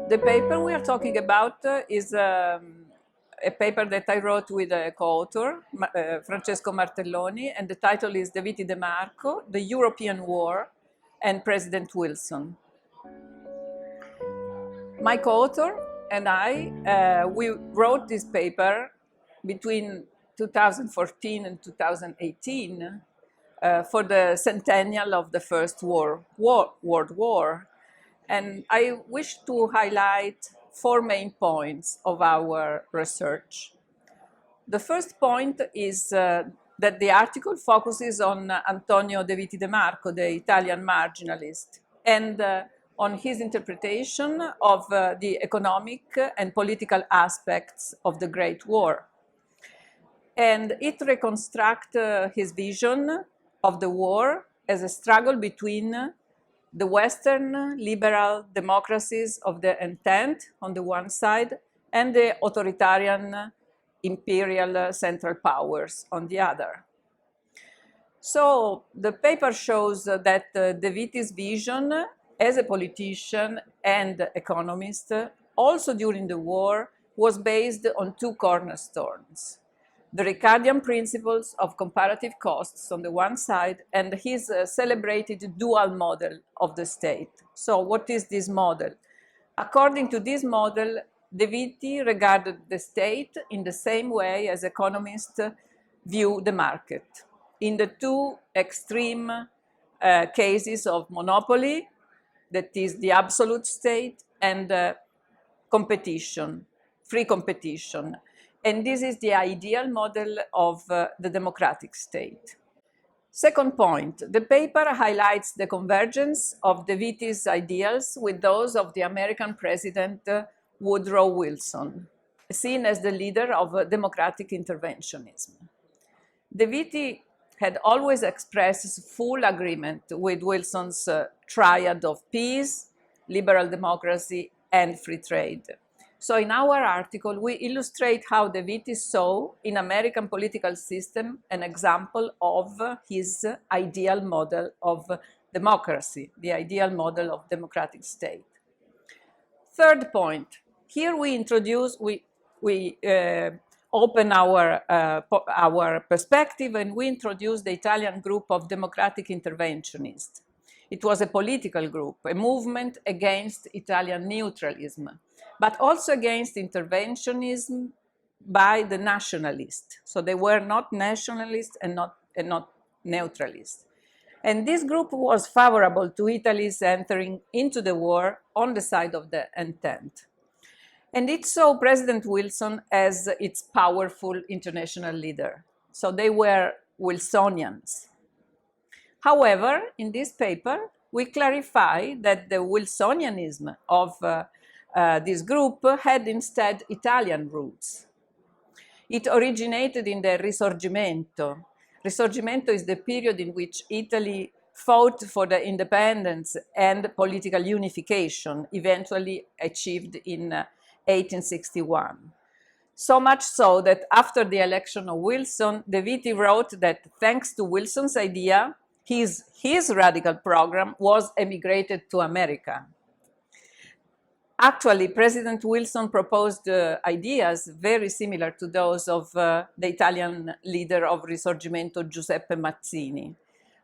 The paper we are talking about is a paper that I wrote with a co-author, Francesco Martelloni, and the title is The Viti de Marco, The European War and President Wilson. My co-author and I, we wrote this paper between 2014 and 2018 for the centennial of the First World War. And I wish to highlight 4 main points of our research. The first point is that the article focuses on Antonio de Viti de Marco, the Italian marginalist, and on his interpretation of the economic and political aspects of the Great War. And it reconstructs his vision of the war as a struggle between the Western liberal democracies of the Entente on the one side and the authoritarian imperial central powers on the other. So the paper shows that De Viti's vision as a politician and economist, also during the war, was based on 2 cornerstones: the Ricardian principles of comparative costs on the one side and his celebrated dual model of the state. So what is this model? According to this model, De Viti regarded the state in the same way as economists view the market, in the 2 extreme cases of monopoly, that is the absolute state, and competition, free competition. And this is the ideal model of the democratic state. Second point, the paper highlights the convergence of De Viti's ideals with those of the American President Woodrow Wilson, seen as the leader of democratic interventionism. De Viti had always expressed full agreement with Wilson's triad of peace, liberal democracy, and free trade. So in our article, we illustrate how De Viti saw in American political system an example of his ideal model of democracy, the ideal model of democratic state. Third point, here we introduce, we open our perspective, and we introduce the Italian group of democratic interventionists. It was a political group, a movement against Italian neutralism, but also against interventionism by the nationalists. So they were not nationalists and not neutralists. And this group was favorable to Italy's entering into the war on the side of the Entente. And it saw President Wilson as its powerful international leader. So they were Wilsonians. However, in this paper, we clarify that the Wilsonianism of this group had instead Italian roots. It originated in the Risorgimento. Risorgimento is the period in which Italy fought for the independence and political unification, eventually achieved in 1861. So much so that after the election of Wilson, De Viti wrote that thanks to Wilson's idea, his radical program was emigrated to America. Actually, President Wilson proposed ideas very similar to those of the Italian leader of Risorgimento, Giuseppe Mazzini.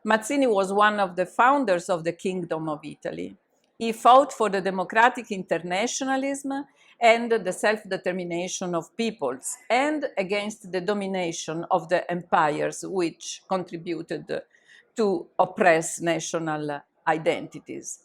Mazzini was one of the founders of the Kingdom of Italy. He fought for the democratic internationalism and the self-determination of peoples, and against the domination of the empires which contributed to oppress national identities.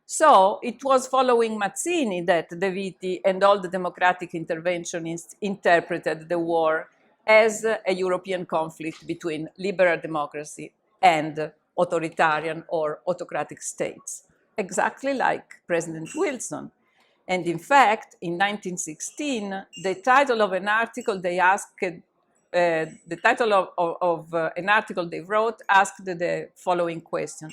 So it was following Mazzini that De Viti and all the democratic interventionists interpreted the war as a European conflict between liberal democracy and authoritarian or autocratic states, exactly like President Wilson. And in fact, in 1916, the title of an article they wrote asked the following question: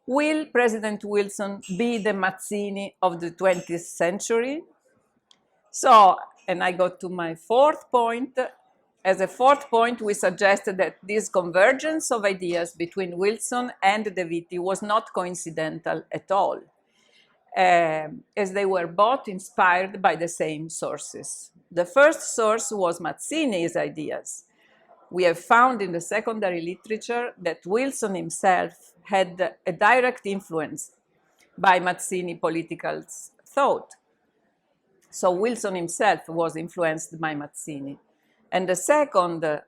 will President Wilson be the Mazzini of the 20th century? So, and I go to my 4th point. As a 4th point, we suggested that this convergence of ideas between Wilson and De Viti was not coincidental at all. as they were both inspired by the same sources. The first source was Mazzini's ideas. We have found in the secondary literature that Wilson himself had a direct influence by Mazzini political thought. So Wilson himself was influenced by Mazzini. And the second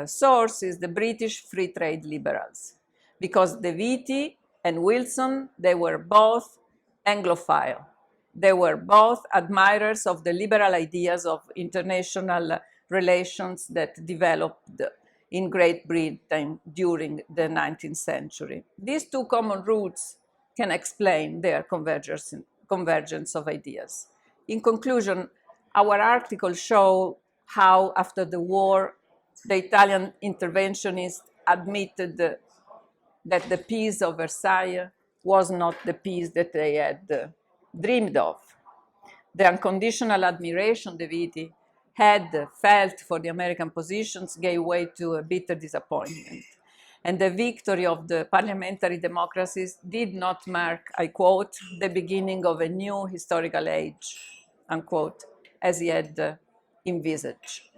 source is the British free trade liberals, because De Viti and Wilson, they were both Anglophile. They were both admirers of the liberal ideas of international relations that developed in Great Britain during the 19th century. These two common roots can explain their convergence of ideas. In conclusion, our articles show how, after the war, the Italian interventionists admitted that the peace of Versailles was not the peace that they had dreamed of. The unconditional admiration De Viti had felt for the American positions gave way to a bitter disappointment. And the victory of the parliamentary democracies did not mark, I quote, the beginning of a new historical age, unquote, as he had envisaged.